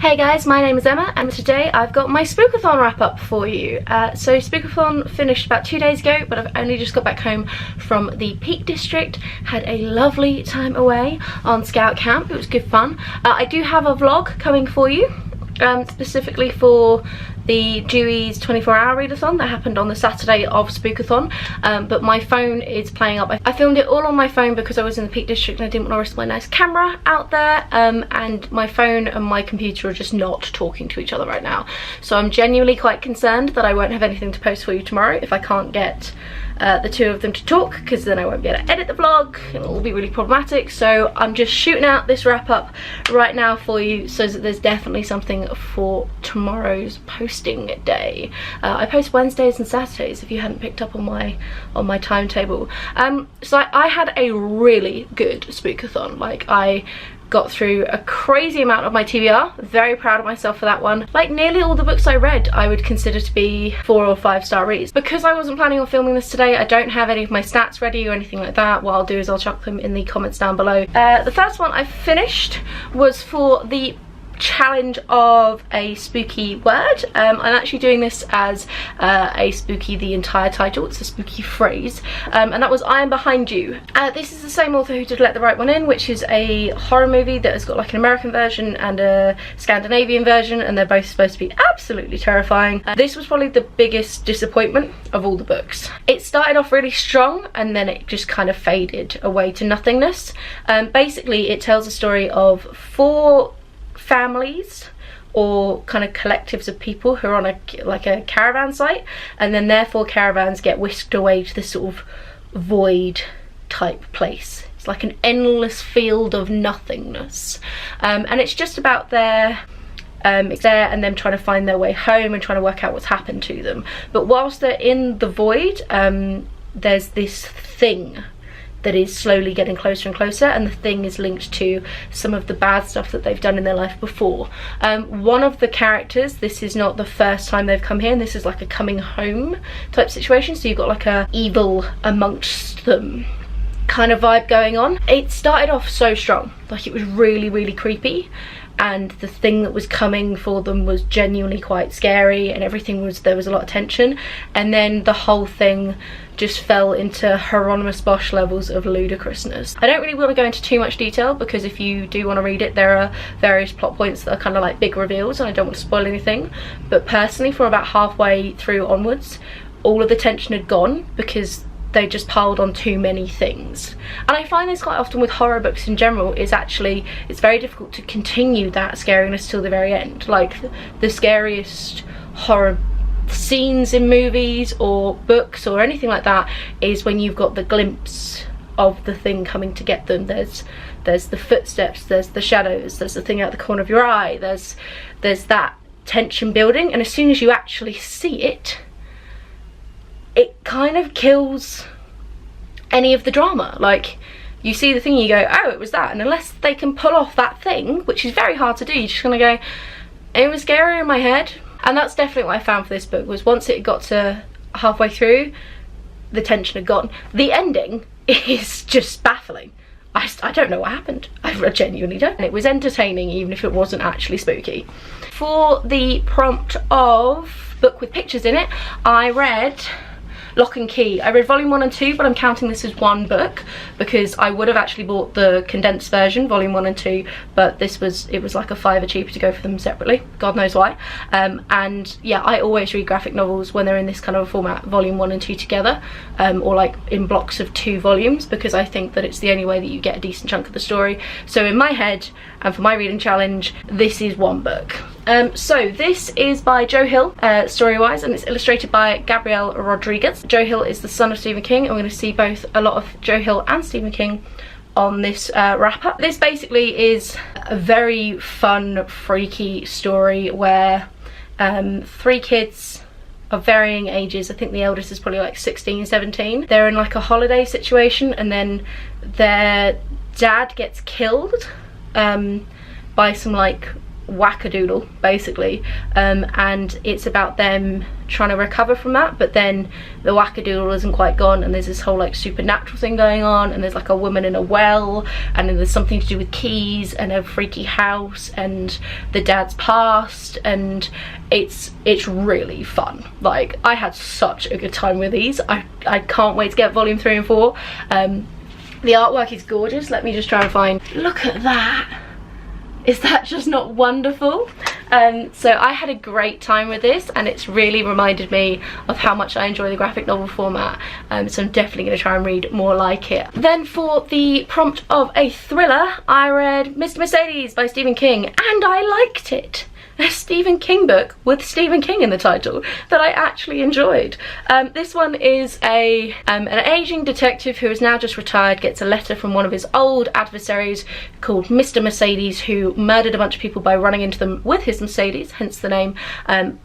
Hey guys, my name is Emma and today I've got my Spookathon wrap up for you. So Spookathon finished about 2 days ago, but I've only just got back home from the Peak District. Had a lovely time away on Scout Camp. It was good fun. I do have a vlog coming for you, specifically for the Dewy's 24-hour readathon that happened on the Saturday of Spookathon, but my phone is playing up. I filmed it all on my phone because I was in the Peak District and I didn't want to risk my nice camera out there, and my phone and my computer are just not talking to each other right now. So I'm genuinely quite concerned that I won't have anything to post for you tomorrow if I can't get the two of them to talk, because then I won't be able to edit the vlog and it'll all be really problematic. So I'm just shooting out this wrap up right now for you so that there's definitely something for tomorrow's posting day. I post Wednesdays and Saturdays if you hadn't picked up on my timetable. So I had a really good Spookathon. Like, I got through a crazy amount of my TBR. Very proud of myself for that one. Like, nearly all the books I read I would consider to be 4 or 5 star reads. Because I wasn't planning on filming this today, I don't have any of my stats ready or anything like that. What I'll do is I'll chuck them in the comments down below. The first one I finished was for the challenge of a spooky word. I'm actually doing this as a spooky, the entire title, it's a spooky phrase, and that was I Am Behind You. This is the same author who did Let the Right One In, which is a horror movie that has got like an American version and a Scandinavian version, and they're both supposed to be absolutely terrifying. This was probably the biggest disappointment of all the books. It started off really strong and then it just kind of faded away to nothingness. Basically it tells a story of 4 families or kind of collectives of people who are on a caravan site, and then their 4 caravans get whisked away to this sort of void type place. It's like an endless field of nothingness, and it's just about their it's there and them trying to find their way home and trying to work out what's happened to them. But whilst they're in the void, there's this thing that is slowly getting closer and closer, and the thing is linked to some of the bad stuff that they've done in their life before. One of the characters, this is not the first time they've come here, and this is like a coming home type situation, so you've got like a evil amongst them kind of vibe going on. It started off so strong, like it was really creepy, and the thing that was coming for them was genuinely quite scary, and there was a lot of tension, and then the whole thing just fell into Hieronymus Bosch levels of ludicrousness. I don't really want to go into too much detail because if you do want to read it, there are various plot points that are kind of like big reveals and I don't want to spoil anything. But personally, from about halfway through onwards, all of the tension had gone because they just piled on too many things. And I find this quite often with horror books in general, is actually it's very difficult to continue that scariness till the very end. Like, the scariest horror scenes in movies or books or anything like that is when you've got the glimpse of the thing coming to get them. There's the footsteps, there's the shadows, there's the thing out the corner of your eye, there's that tension building, and as soon as you actually see it, it kind of kills any of the drama. Like, you see the thing and you go, oh, it was that, and unless they can pull off that thing, which is very hard to do, you're just gonna go, it was scary in my head. And that's definitely what I found for this book, was once it got to halfway through, the tension had gone. The ending is just baffling. I don't know what happened. I genuinely don't. And it was entertaining even if it wasn't actually spooky. For the prompt of book with pictures in it, I read Locke Key. I read volume 1 and 2, but I'm counting this as one book because I would have actually bought the condensed version, volume 1 and 2, but it was like a £5 cheaper to go for them separately. God knows why. And yeah, I always read graphic novels when they're in this kind of a format, volume 1 and 2 together, or like in blocks of 2 volumes, because I think that it's the only way that you get a decent chunk of the story. So in my head, and for my reading challenge, this is one book. So this is by Joe Hill, story-wise, and it's illustrated by Gabrielle Rodriguez. Joe Hill is the son of Stephen King, and we're going to see both a lot of Joe Hill and Stephen King on this wrap-up. This basically is a very fun, freaky story where 3 kids of varying ages, I think the eldest is probably like 16, 17, they're in like a holiday situation, and then their dad gets killed by some like wackadoodle basically, and it's about them trying to recover from that, but then the wackadoodle isn't quite gone, and there's this whole like supernatural thing going on, and there's like a woman in a well, and then there's something to do with keys and a freaky house and the dad's past, and it's really fun. Like, I had such a good time with these. I can't wait to get volume 3 and 4. The artwork is gorgeous. Let me just try and find, look at that. Is that just not wonderful? So I had a great time with this, and it's really reminded me of how much I enjoy the graphic novel format, so I'm definitely going to try and read more like it. Then for the prompt of a thriller, I read Mr. Mercedes by Stephen King, and I liked it. A Stephen King book with Stephen King in the title that I actually enjoyed. This one is an aging detective who is now just retired, gets a letter from one of his old adversaries called Mr. Mercedes, who murdered a bunch of people by running into them with his Mercedes, hence the name.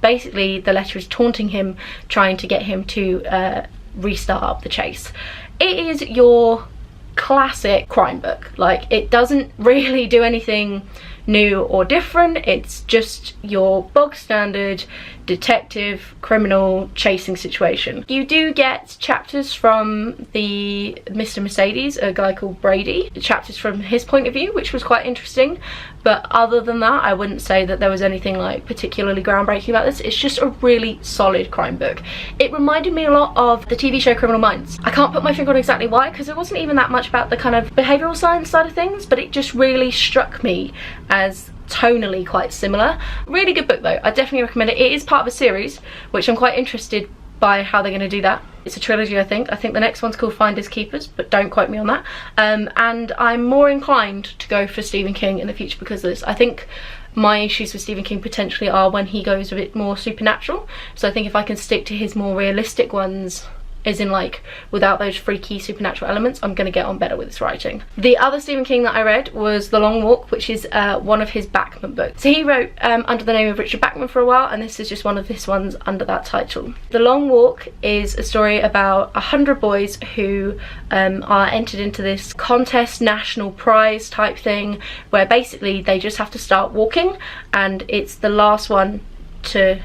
Basically, the letter is taunting him, trying to get him to restart up the chase. It is your classic crime book. Like, it doesn't really do anything new or different. It's just your bog standard detective criminal chasing situation. You do get chapters from the Mr. Mercedes, a guy called Brady, chapters from his point of view, which was quite interesting, but other than that I wouldn't say that there was anything like particularly groundbreaking about this. It's just a really solid crime book. It reminded me a lot of the TV show Criminal Minds. I can't put my finger on exactly why, because it wasn't even that much about the kind of behavioural science side of things, but it just really struck me as tonally quite similar. Really good book though. I definitely recommend it. It is part of a series, which I'm quite interested by how they're going to do that. It's a trilogy, I think. I think the next one's called Finders Keepers, but don't quote me on that. And I'm more inclined to go for Stephen King in the future because of this. I think my issues with Stephen King potentially are when he goes a bit more supernatural. So I think if I can stick to his more realistic ones, as in like without those freaky supernatural elements, I'm going to get on better with his writing. The other Stephen King that I read was The Long Walk, which is one of his Bachman books. So he wrote under the name of Richard Bachman for a while, and this is just one of his ones under that title. The Long Walk is a story about 100 boys who are entered into this contest, national prize type thing, where basically they just have to start walking, and it's the last one to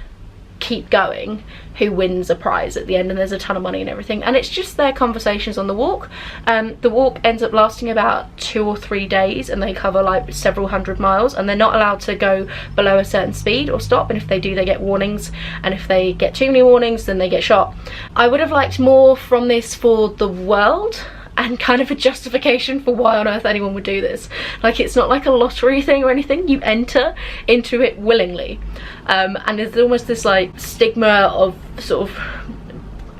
keep going who wins a prize at the end, and there's a ton of money and everything, and it's just their conversations on the walk. The walk ends up lasting about 2 or 3 days, and they cover like several hundred miles, and they're not allowed to go below a certain speed or stop, and if they do they get warnings, and if they get too many warnings then they get shot. I would have liked more from this for the world and kind of a justification for why on earth anyone would do this. Like, it's not like a lottery thing or anything. You enter into it willingly, and there's almost this like stigma of sort of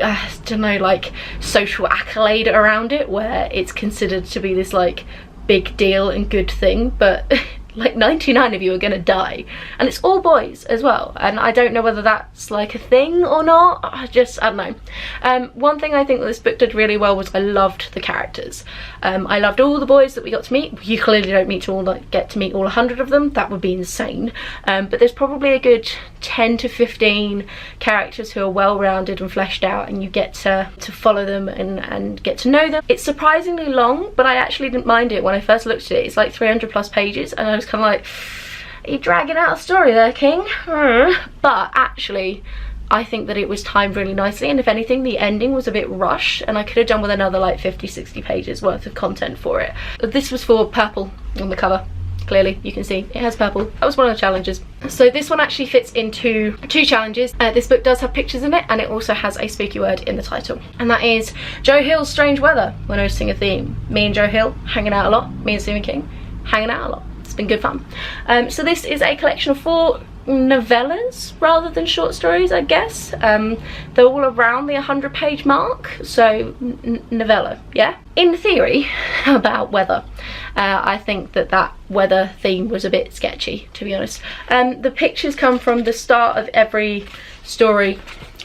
I don't know, like social accolade around it, where it's considered to be this like big deal and good thing, but like 99 of you are gonna die, and it's all boys as well, and I don't know whether that's like a thing or not. I don't know. One thing I think that this book did really well was I loved the characters. I loved all the boys that we got to meet. You clearly don't get to meet all 100 of them. That would be insane, but there's probably a good 10 to 15 characters who are well-rounded and fleshed out, and you get to follow them and get to know them. It's surprisingly long, but I actually didn't mind it when I first looked at it. It's like 300 plus pages, and I was kind of like, are you dragging out a story there, King? But actually I think that it was timed really nicely, and if anything the ending was a bit rushed, and I could have done with another like 50-60 pages worth of content for it. This was for purple on the cover. Clearly you can see it has purple. That was one of the challenges. So this one actually fits into 2 challenges. This book does have pictures in it, and it also has a spooky word in the title, and that is Joe Hill's Strange Weather. We're noticing a theme. Me and Joe Hill hanging out a lot. Me and Stephen King hanging out a lot. It's been good fun. So this is a collection of 4 novellas rather than short stories, I guess. They're all around the 100-page mark, so novella, yeah? In theory, about weather. I think that weather theme was a bit sketchy, to be honest. The pictures come from the start of every story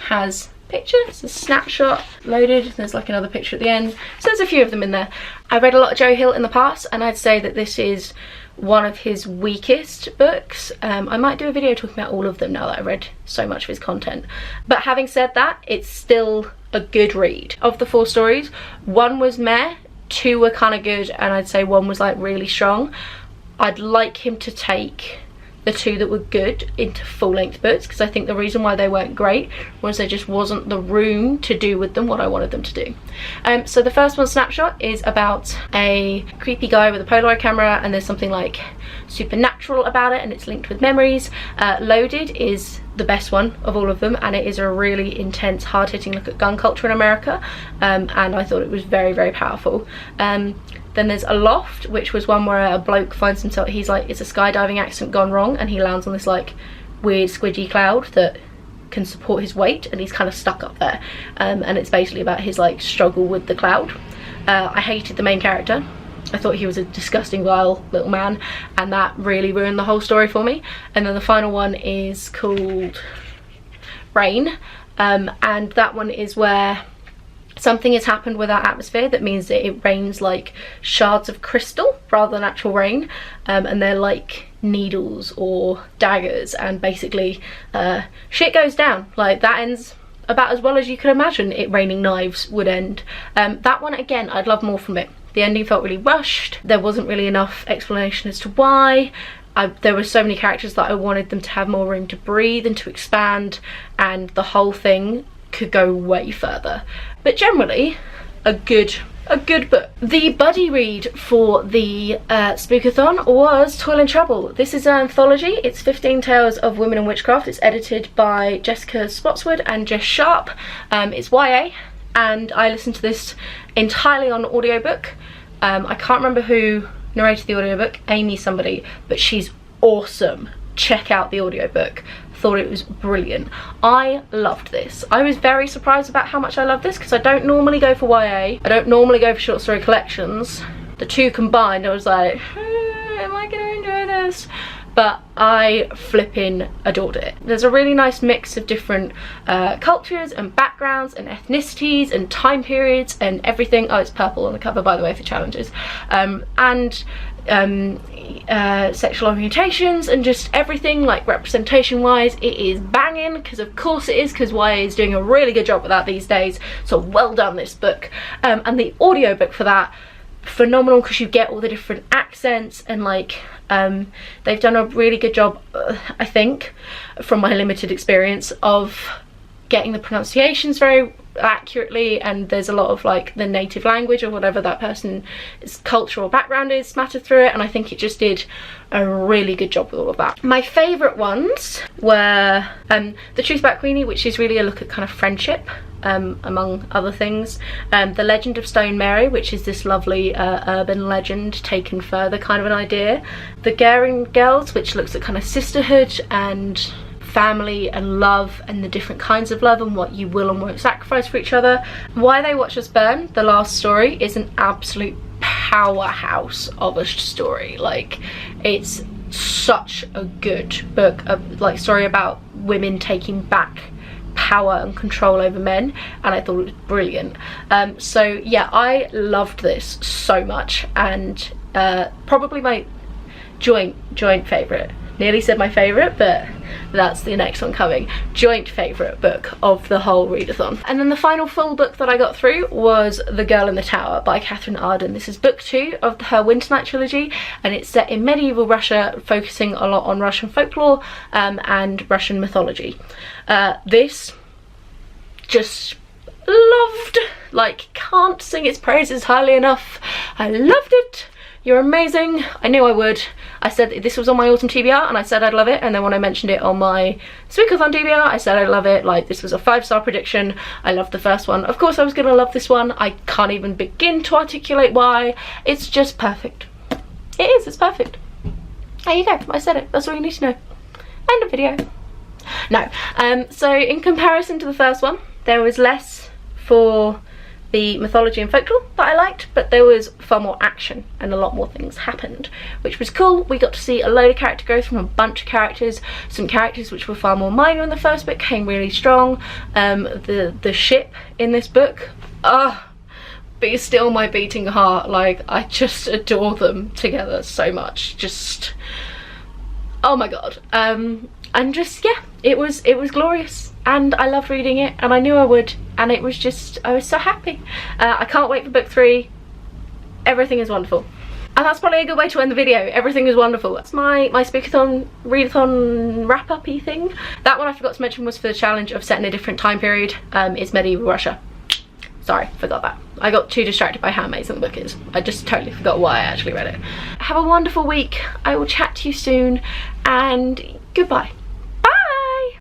has picture. It's a snapshot loaded. There's like another picture at the end. So there's a few of them in there. I read a lot of Joe Hill in the past, and I'd say that this is one of his weakest books. I might do a video talking about all of them now that I've read so much of his content. But having said that, it's still a good read. Of the 4 stories, 1 was meh, 2 were kind of good, and I'd say 1 was like really strong. I'd like him to take the two that were good into full-length books, because I think the reason why they weren't great was there just wasn't the room to do with them what I wanted them to do. So the first one, Snapshot, is about a creepy guy with a Polaroid camera, and there's something like supernatural about it, and it's linked with memories. Loaded is the best one of all of them, and it is a really intense, hard-hitting look at gun culture in America, and I thought it was very, very powerful. Then there's Aloft, which was one where a bloke finds himself, he's like, it's a skydiving accident gone wrong, and he lands on this like weird squidgy cloud that can support his weight, and he's kind of stuck up there, and it's basically about his like struggle with the cloud. I hated the main character. I thought he was a disgusting, vile little man, and that really ruined the whole story for me. And then the final one is called Rain, and that one is where something has happened with our atmosphere that means that it rains like shards of crystal rather than actual rain, and they're like needles or daggers, and basically shit goes down. Like, that ends about as well as you could imagine it raining knives would end. That one, again, I'd love more from it. The ending felt really rushed. There wasn't really enough explanation as to why. There were so many characters that I wanted them to have more room to breathe and to expand, and the whole thing could go way further. But generally, a good book. The buddy read for the Spookathon was Toyland Trouble. This is an anthology. It's 15 Tales of Women in Witchcraft. It's edited by Jessica Spotswood and Jess Sharp. It's YA, and I listened to this entirely on audiobook. I can't remember who narrated the audiobook, Amy somebody, but she's awesome. Check out the audiobook. Thought it was brilliant. I loved this. I was very surprised about how much I love this, because I don't normally go for YA. I don't normally go for short story collections. The two combined, I was like, am I gonna enjoy this? But I flipping adored it. There's a really nice mix of different cultures and backgrounds and ethnicities and time periods and everything. Oh, it's purple on the cover, by the way, for challenges. Sexual orientations and just everything, like representation wise. It is banging, because of course it is, because YA is doing a really good job with that these days. So well done, this book. And the audiobook for that, phenomenal, because you get all the different accents, and like they've done a really good job, I think, from my limited experience, of getting the pronunciations very accurately, and there's a lot of like the native language or whatever that person's cultural background is smattered through it, and I think it just did a really good job with all of that. My favourite ones were The Truth About Queenie, which is really a look at kind of friendship, among other things. The Legend of Stone Mary, which is this lovely urban legend taken further kind of an idea. The Garing Girls, which looks at kind of sisterhood and family and love and the different kinds of love and what you will and won't sacrifice for each other. Why They Watch Us Burn, the last story, is an absolute powerhouse of a story. Like, it's such a good book, of like story about women taking back power and control over men, and I thought it was brilliant. So yeah, I loved this so much, and probably my joint favourite. Nearly said my favourite, but that's the next one coming. Joint favourite book of the whole readathon. And then the final full book that I got through was The Girl in the Tower by Catherine Arden. This is book 2 of her Winter Night trilogy, and it's set in medieval Russia, focusing a lot on Russian folklore and Russian mythology. This, just loved, like, can't sing its praises highly enough. I loved it. You're amazing. I knew I would. I said this was on my autumn TBR, and I said I'd love it, and then when I mentioned it on my Spookathon TBR, I said I'd love it. Like, this was a 5-star prediction. I loved the first one. Of course I was gonna love this one. I can't even begin to articulate why. It's just perfect. It is, it's perfect. There you go, I said it. That's all you need to know. End of video. No. So in comparison to the first one, there was less for the mythology and folklore that I liked, but there was far more action and a lot more things happened, which was cool. We got to see a load of character growth from a bunch of characters. Some characters which were far more minor in the first book came really strong. The ship in this book, be still my beating heart. Like, I just adore them together so much. Just, oh my god. And just, yeah, it was glorious, and I loved reading it, and I knew I would, and it was just, I was so happy. I can't wait for book 3. Everything is wonderful. And that's probably a good way to end the video. Everything is wonderful. That's my Spookathon readathon wrap-up-y thing. That one I forgot to mention was for the challenge of set in a different time period. It's medieval Russia. Sorry, forgot that. I got too distracted by how amazing the book is. I just totally forgot why I actually read it. Have a wonderful week. I will chat to you soon, and goodbye.